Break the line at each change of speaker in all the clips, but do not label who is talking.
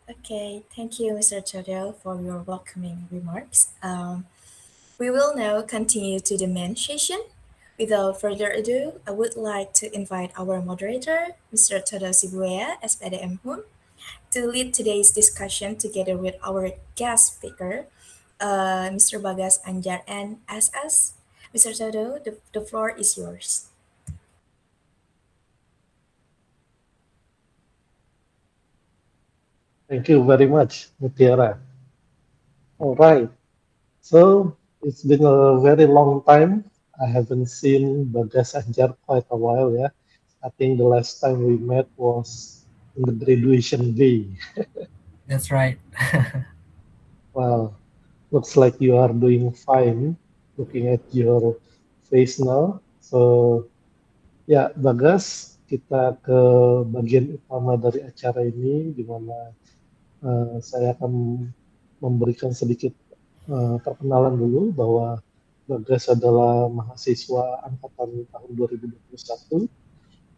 Okay, thank you, Mr. Chodel, for your welcoming remarks. We will now continue to the main session. Without further ado, I would like to invite our moderator, Mr. Todo Sibuya, SPDM Hum, to lead today's discussion together with our guest speaker, Mr. Bagas Anjar and SS. Mr. Todo, the floor is yours.
Thank you very much, Mutiara. All right. So it's been a very long time. I haven't seen Bagas Anjar quite a while, yeah. I think the last time we met was in the graduation day.
That's right.
Well, looks like you are doing fine looking at your face now. So ya, Bagas, kita ke bagian utama dari acara ini, di mana saya akan memberikan sedikit perkenalan dulu bahwa Bagas adalah mahasiswa angkatan tahun 2021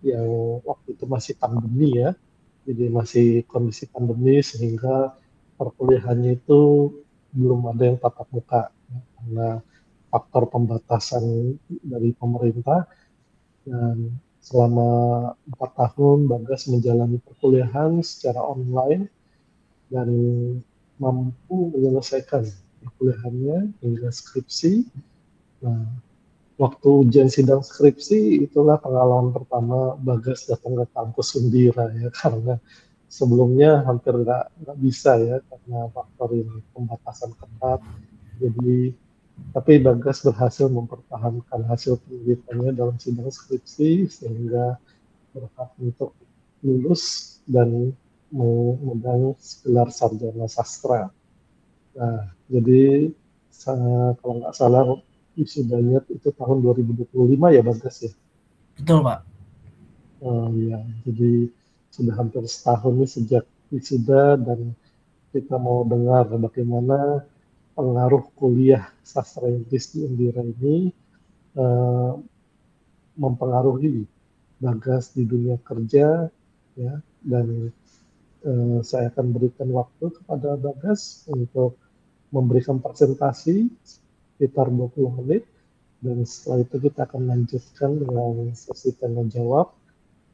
yang waktu itu masih pandemi ya, jadi masih kondisi pandemi sehingga perkuliahannya itu belum ada yang tatap muka ya, karena faktor pembatasan dari pemerintah dan selama 4 tahun Bagas menjalani perkuliahan secara online dan mampu menyelesaikan perkuliahannya hingga skripsi. Nah, waktu ujian sidang skripsi itulah pengalaman pertama Bagas datang ke kampus Undira ya karena sebelumnya hampir nggak bisa ya karena faktor ini pembatasan ketat. Jadi tapi Bagas berhasil mempertahankan hasil penelitiannya dalam sidang skripsi sehingga berhak untuk lulus dan memegang gelar sarjana sastra. Nah, jadi kalau nggak salah wisudanya itu tahun 2025 ya Bagas ya.
Betul, Pak.
Ya, jadi sudah hampir setahun nih sejak wisuda dan kita mau dengar bagaimana pengaruh kuliah sastra Inggris di Undira ini eh, mempengaruhi Bagas di dunia kerja ya dan saya akan berikan waktu kepada Bagas untuk memberikan presentasi sekitar 20 menit dan setelah itu kita akan lanjutkan dengan sesi tanya jawab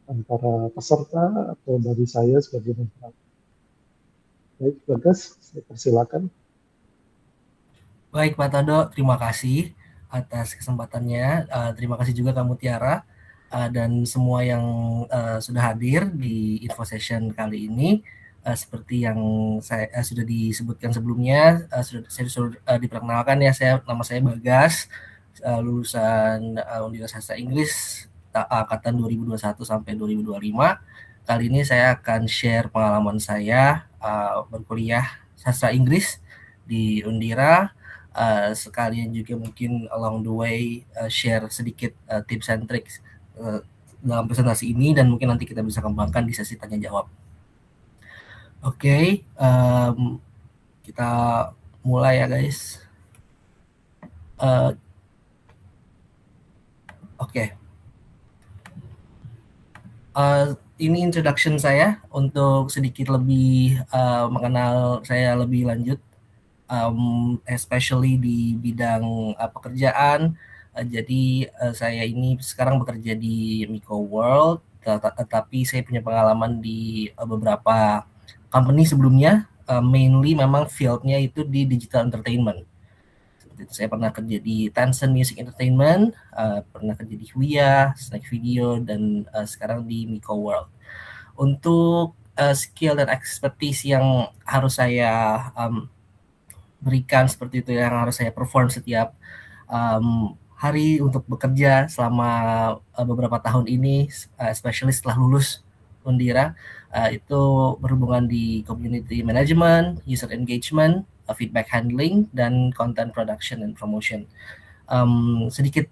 antara peserta atau dari saya sebagai moderator. Baik, Bagas, saya persilakan.
Baik, Pak Todo, terima kasih atas kesempatannya. Terima kasih juga kamu Tiara dan semua yang sudah hadir di info session kali ini. Seperti yang saya sudah disebutkan sebelumnya, saya sudah diperkenalkan ya, nama saya Bagas, lulusan Undira Sastra Inggris angkatan 2021 sampai 2025. Kali ini saya akan share pengalaman saya berkuliah sastra Inggris di Undira. Sekalian juga mungkin along the way share sedikit tips and tricks dalam presentasi ini dan mungkin nanti kita bisa kembangkan di sesi tanya jawab. Oke, kita mulai ya guys. Oke. Ini introduction saya untuk sedikit lebih mengenal saya lebih lanjut. Especially di bidang pekerjaan. Jadi saya ini sekarang bekerja di Miko World, tetapi saya punya pengalaman di beberapa company sebelumnya. Mainly memang fieldnya itu di digital entertainment. Saya pernah kerja di Tencent Music Entertainment, pernah kerja di Huya, Snack Video, dan sekarang di Miko World. Untuk skill dan expertise yang harus saya berikan seperti itu yang harus saya perform setiap hari untuk bekerja selama beberapa tahun ini, especially setelah lulus Undira, itu berhubungan di community management, user engagement, feedback handling, dan content production and promotion. Sedikit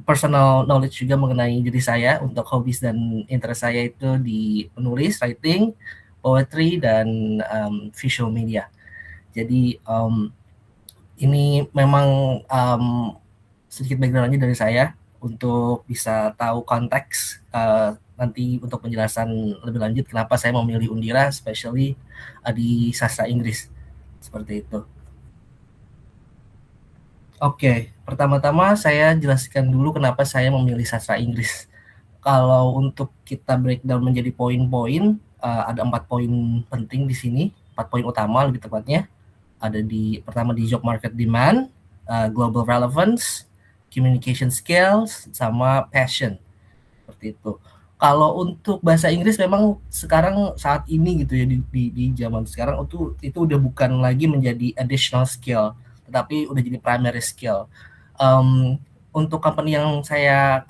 personal knowledge juga mengenai diri saya. Untuk hobbies dan interest saya itu di penulis, writing, poetry, dan visual media. Jadi ini memang sedikit background-nya dari saya. untuk bisa tahu konteks nanti untuk penjelasan lebih lanjut kenapa saya memilih Undira, especially di sastra Inggris seperti itu. Oke, pertama-tama saya jelaskan dulu kenapa saya memilih sastra Inggris. Kalau untuk kita breakdown menjadi poin-poin, ada 4 poin penting di sini, 4 poin utama lebih tepatnya. Ada pertama di job market demand, global relevance, communication skills, sama passion. Seperti itu. Kalau untuk bahasa Inggris memang sekarang saat ini gitu ya di zaman sekarang itu udah bukan lagi menjadi additional skill, tetapi udah jadi primary skill. Untuk company yang saya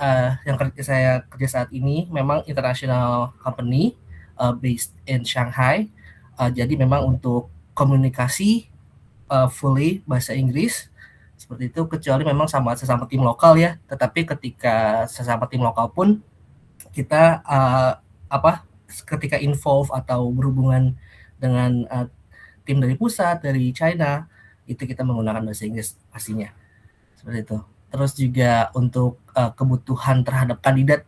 kerja saat ini memang international company based in Shanghai. Jadi memang untuk komunikasi fully bahasa Inggris seperti itu, kecuali memang sesama tim lokal ya. Tetapi ketika sesama tim lokal pun kita ketika involve atau berhubungan dengan tim dari pusat dari China itu kita menggunakan bahasa Inggris pastinya seperti itu. Terus juga untuk kebutuhan terhadap kandidat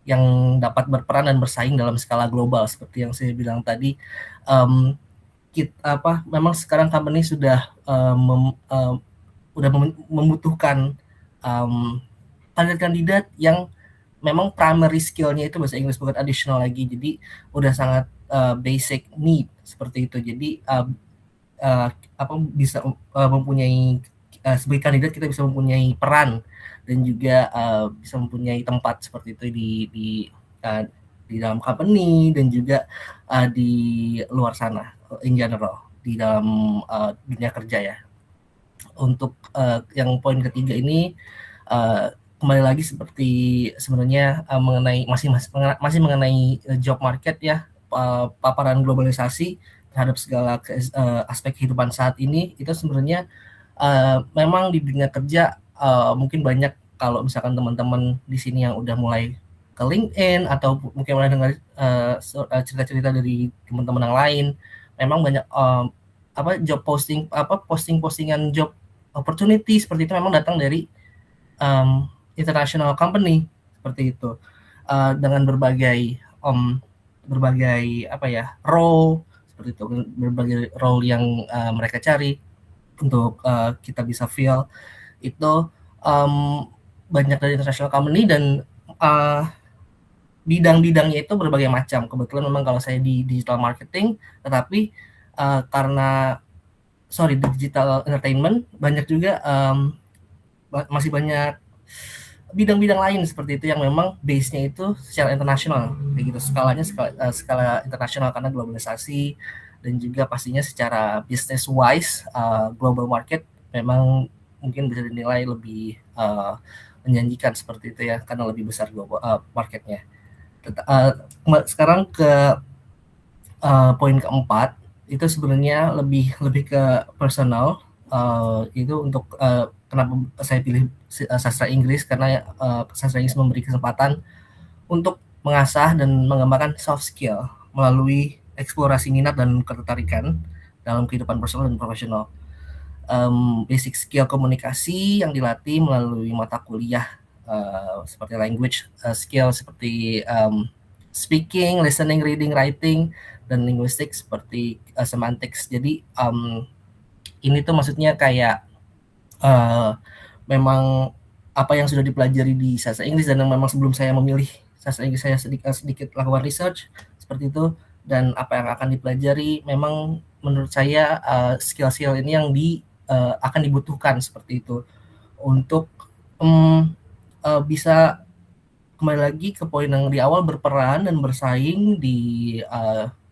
yang dapat berperan dan bersaing dalam skala global seperti yang saya bilang tadi, memang sekarang company sudah membutuhkan kandidat-kandidat yang memang primary skill-nya itu bahasa Inggris, bukan additional lagi. Jadi udah sangat basic need seperti itu. Jadi bisa mempunyai sebagai kandidat kita bisa mempunyai peran dan juga bisa mempunyai tempat seperti itu di dalam company dan juga di luar sana in general di dalam dunia kerja ya. Untuk yang poin ketiga ini kembali lagi seperti sebenarnya masih mengenai job market ya, paparan globalisasi terhadap segala aspek kehidupan saat ini itu sebenarnya memang di dunia kerja mungkin banyak kalau misalkan teman-teman di sini yang udah mulai ke LinkedIn atau mungkin mulai dengar cerita-cerita dari teman-teman yang lain, memang banyak job postingan job opportunity seperti itu memang datang dari international company seperti itu dengan berbagai role seperti itu, berbagai role yang mereka cari untuk kita bisa feel itu banyak dari international company dan bidang-bidangnya itu berbagai macam. Kebetulan memang kalau saya di digital marketing, tetapi karena digital entertainment banyak juga masih banyak bidang-bidang lain seperti itu yang memang base-nya itu secara internasional kayak gitu, skala internasional karena globalisasi dan juga pastinya secara business wise global market memang mungkin bisa dinilai lebih menjanjikan seperti itu ya karena lebih besar global marketnya. Sekarang ke poin keempat itu sebenarnya lebih ke personal. Itu untuk kenapa saya pilih sastra Inggris, karena sastra Inggris memberi kesempatan untuk mengasah dan mengembangkan soft skill melalui eksplorasi minat dan ketertarikan dalam kehidupan personal dan profesional. Basic skill komunikasi yang dilatih melalui mata kuliah seperti language skill seperti speaking, listening, reading, writing, dan linguistik seperti semantics. Jadi ini tuh maksudnya kayak memang apa yang sudah dipelajari di sastra Inggris dan memang sebelum saya memilih sastra Inggris saya sedikit lakukan research seperti itu, dan apa yang akan dipelajari memang menurut saya skill-skill ini yang akan dibutuhkan seperti itu untuk bisa kembali lagi ke poin yang di awal, berperan dan bersaing di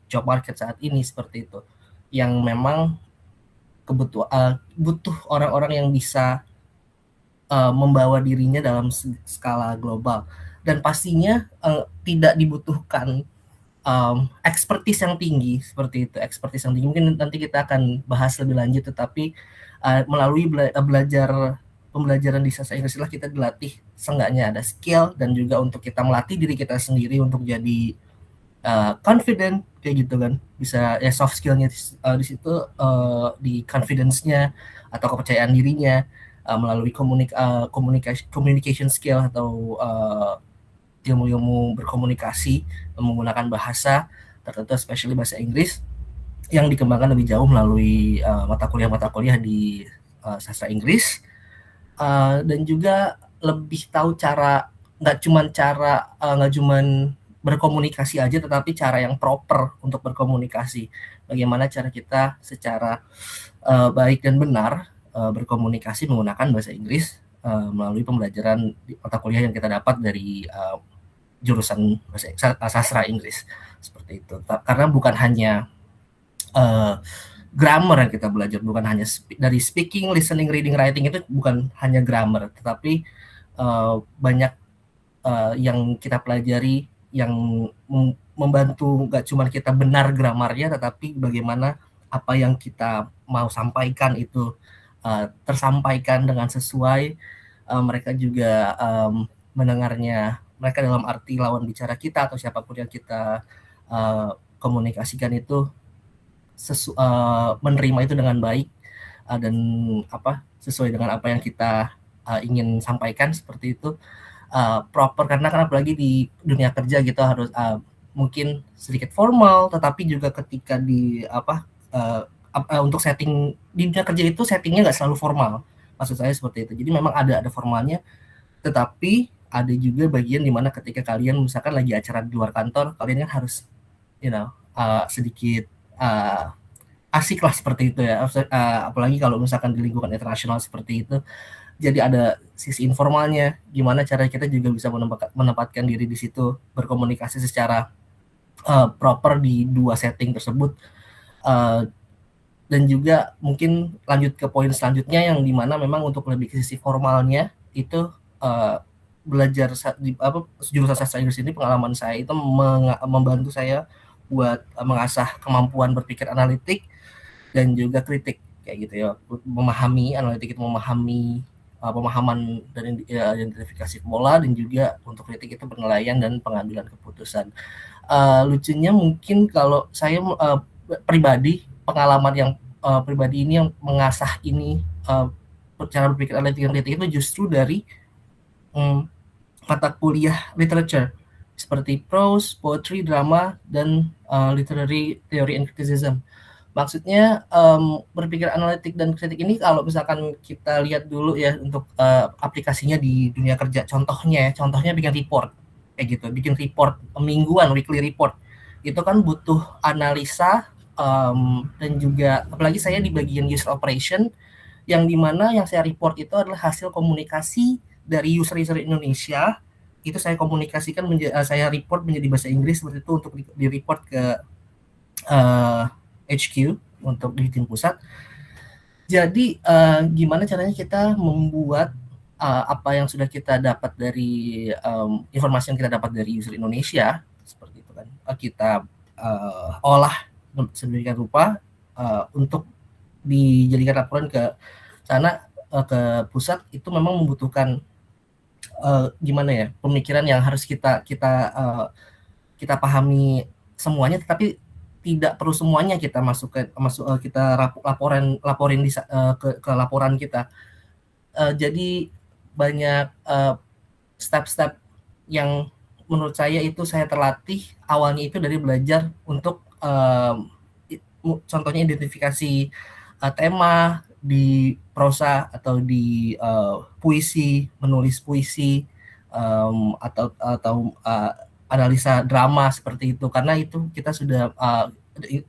job market saat ini seperti itu, yang memang butuh orang-orang yang bisa membawa dirinya dalam skala global, dan pastinya tidak dibutuhkan expertise yang tinggi seperti itu. Expertise yang tinggi mungkin nanti kita akan bahas lebih lanjut, tetapi melalui pembelajaran di sastra Inggris lah kita dilatih seenggaknya ada skill dan juga untuk kita melatih diri kita sendiri untuk jadi confident kayak gitu kan, bisa ya soft skillnya di situ di confidence-nya atau kepercayaan dirinya melalui communication skill atau ilmu-ilmu berkomunikasi menggunakan bahasa tertentu, especially bahasa Inggris, yang dikembangkan lebih jauh melalui mata kuliah di sastra Inggris, dan juga lebih tahu cara nggak cuman berkomunikasi aja, tetapi cara yang proper untuk berkomunikasi. Bagaimana cara kita secara baik dan benar berkomunikasi menggunakan bahasa Inggris melalui pembelajaran di mata kuliah yang kita dapat dari jurusan sastra Inggris seperti itu. Karena bukan hanya grammar yang kita belajar, bukan hanya dari speaking, listening, reading, writing itu bukan hanya grammar, tetapi banyak yang kita pelajari yang membantu nggak cuma kita benar gramarnya, tetapi bagaimana apa yang kita mau sampaikan itu tersampaikan dengan sesuai. Mereka juga mendengarnya, mereka dalam arti lawan bicara kita atau siapapun yang kita komunikasikan itu menerima itu dengan baik dan sesuai dengan apa yang kita ingin sampaikan seperti itu, proper. Karena kan apalagi di dunia kerja gitu harus mungkin sedikit formal, tetapi juga ketika di untuk setting di dunia kerja itu settingnya nggak selalu formal, maksud saya seperti itu. Jadi memang ada formalnya, tetapi ada juga bagian dimana ketika kalian misalkan lagi acara di luar kantor, kalian kan harus sedikit asik lah seperti itu ya, apalagi kalau misalkan di lingkungan internasional seperti itu. Jadi ada sisi informalnya, gimana cara kita juga bisa menempatkan diri di situ, berkomunikasi secara proper di dua setting tersebut. Dan juga mungkin lanjut ke poin selanjutnya yang dimana memang untuk lebih ke sisi formalnya itu belajar di jurusan sastra Inggris ini, pengalaman saya itu membantu saya buat mengasah kemampuan berpikir analitik dan juga kritik kayak gitu ya. Memahami analitik itu memahami pemahaman dan identifikasi pola, dan juga untuk kritik itu penilaian dan pengambilan keputusan. Lucunya mungkin kalau saya pribadi, pengalaman yang pribadi ini yang mengasah ini cara berpikir analitik dan kritik itu justru dari mata kuliah literature seperti prose, poetry, drama, dan literary theory and criticism. Maksudnya berpikir analitik dan kritik ini kalau misalkan kita lihat dulu ya untuk aplikasinya di dunia kerja, contohnya bikin report kayak gitu, bikin report mingguan, weekly report, itu kan butuh analisa, dan juga apalagi saya di bagian user operation, yang dimana yang saya report itu adalah hasil komunikasi dari user Indonesia. Itu saya komunikasikan, saya report menjadi bahasa Inggris seperti itu untuk di report ke HQ untuk di tim pusat. Jadi gimana caranya kita membuat apa yang sudah kita dapat dari informasi yang kita dapat dari user Indonesia seperti itu kan, kita olah sedemikian rupa untuk dijadikan laporan ke sana, ke pusat. Itu memang membutuhkan gimana ya, pemikiran yang harus kita pahami semuanya, tetapi tidak perlu semuanya kita kita laporin ke laporan kita. Jadi banyak step-step yang menurut saya itu saya terlatih awalnya itu dari belajar untuk contohnya identifikasi tema di prosa atau di puisi, menulis puisi, atau analisa drama seperti itu. Karena itu kita sudah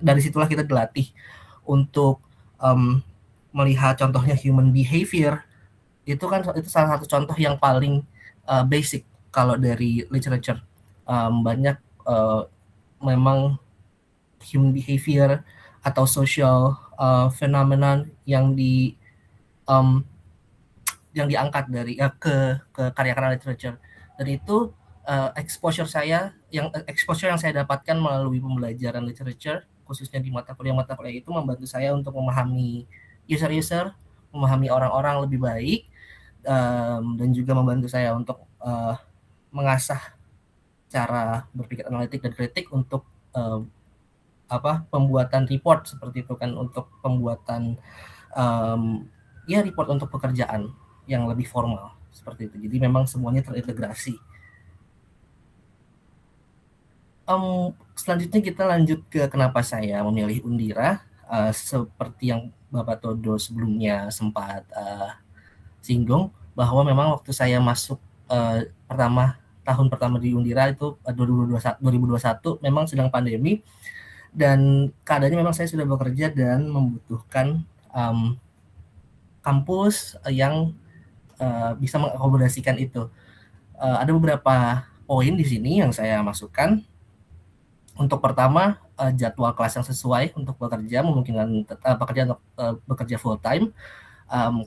dari situlah kita dilatih untuk melihat contohnya human behavior. Itu salah satu contoh yang paling basic kalau dari literature. Banyak memang human behavior atau social phenomenon yang diangkat dari ke karya-karya literature. Dan itu exposure yang saya dapatkan melalui pembelajaran literature, khususnya di mata kuliah itu membantu saya untuk memahami user, memahami orang-orang lebih baik, dan juga membantu saya untuk mengasah cara berpikir analitik dan kritik untuk pembuatan report seperti itu kan, untuk pembuatan report untuk pekerjaan yang lebih formal seperti itu. Jadi memang semuanya terintegrasi. Selanjutnya kita lanjut ke kenapa saya memilih Undira. Seperti yang Bapak Todo sebelumnya sempat singgung, bahwa memang waktu saya masuk tahun pertama di Undira itu 2021 memang sedang pandemi, dan keadaannya memang saya sudah bekerja dan membutuhkan kampus yang bisa mengakomodasikan itu. Ada beberapa poin di sini yang saya masukkan. Untuk pertama, jadwal kelas yang sesuai untuk bekerja, memungkinkan pekerja untuk bekerja full time,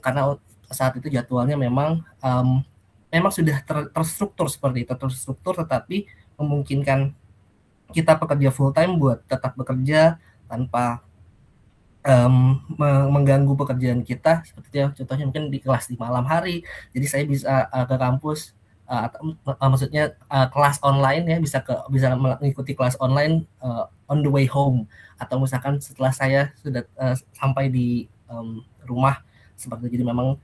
karena saat itu jadwalnya memang sudah terstruktur seperti itu, tetapi memungkinkan kita pekerja full time buat tetap bekerja tanpa mengganggu pekerjaan kita, seperti contohnya mungkin di kelas di malam hari, jadi saya bisa ke kampus, maksudnya kelas online ya, bisa mengikuti kelas online on the way home, atau misalkan setelah saya sudah sampai di rumah seperti itu. Jadi memang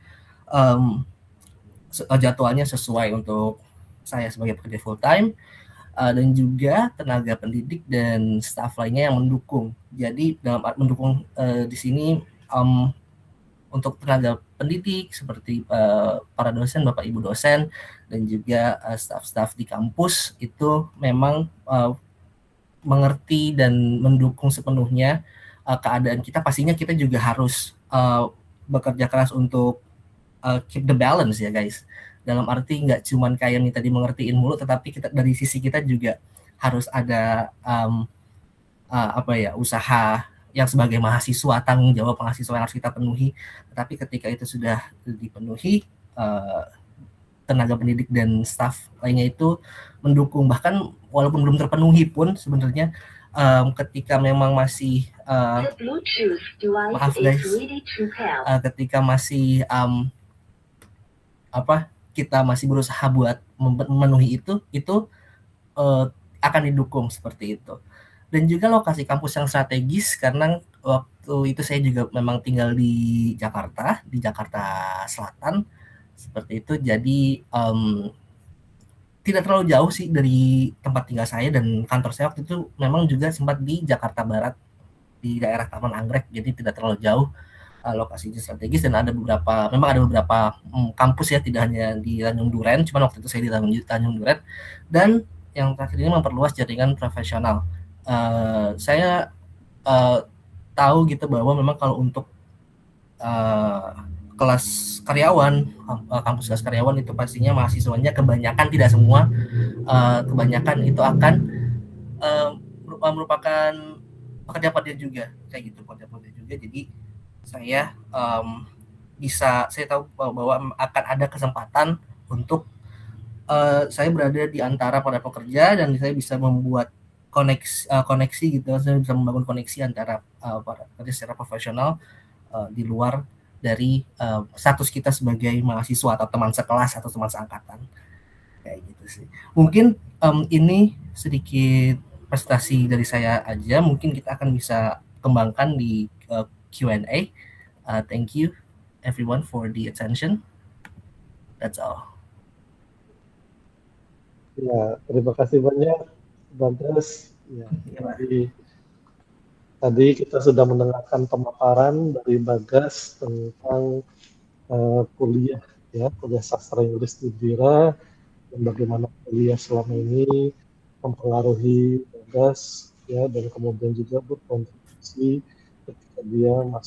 jadwalnya sesuai untuk saya sebagai pekerja full time, dan juga tenaga pendidik dan staf lainnya yang mendukung. Jadi dalam mendukung di sini untuk tenaga pendidik seperti para dosen, Bapak Ibu dosen, dan juga staf-staf di kampus itu memang mengerti dan mendukung sepenuhnya keadaan kita. Pastinya kita juga harus bekerja keras untuk keep the balance ya guys. Dalam arti nggak cuman kayak minta dimengertiin mulu, tetapi kita dari sisi kita juga harus ada usaha yang sebagai mahasiswa, tanggung jawab mahasiswa yang harus kita penuhi. Tetapi ketika itu sudah dipenuhi, tenaga pendidik dan staf lainnya itu mendukung. Bahkan walaupun belum terpenuhi pun sebenarnya ketika memang masih maaf guys, ketika masih kita masih berusaha buat memenuhi itu akan didukung seperti itu. Dan juga lokasi kampus yang strategis, karena waktu itu saya juga memang tinggal di Jakarta Selatan seperti itu. Jadi tidak terlalu jauh sih dari tempat tinggal saya, dan kantor saya waktu itu memang juga sempat di Jakarta Barat di daerah Taman Anggrek, jadi tidak terlalu jauh. Lokasinya strategis, dan memang ada beberapa kampus ya, tidak hanya di Tanjung Duren, cuman waktu itu saya di Tanjung Duren. Dan yang terakhir ini memperluas jaringan profesional. Saya tahu gitu bahwa memang kalau untuk kelas karyawan, kampus kelas karyawan itu pastinya mahasiswanya kebanyakan, tidak semua, kebanyakan itu akan merupakan pekerja juga, kayak gitu, pekerja juga. Jadi saya tahu bahwa akan ada kesempatan untuk saya berada di antara para pekerja, dan saya bisa membuat koneksi gitu. Saya bisa membangun koneksi antara para pekerja secara profesional di luar dari status kita sebagai mahasiswa atau teman sekelas atau teman seangkatan, kayak gitu sih. Mungkin ini sedikit presentasi dari saya aja, mungkin kita akan bisa kembangkan di Q&A. Thank you everyone for the attention. That's all.
Ya, terima kasih banyak Bagas. Ya, tadi kita sudah mendengarkan pemaparan dari Bagas tentang kuliah sastra Inggris di Undira, dan bagaimana kuliah selama ini mempengaruhi Bagas ya, dan kemudian juga berkontribusi ketika dia masuk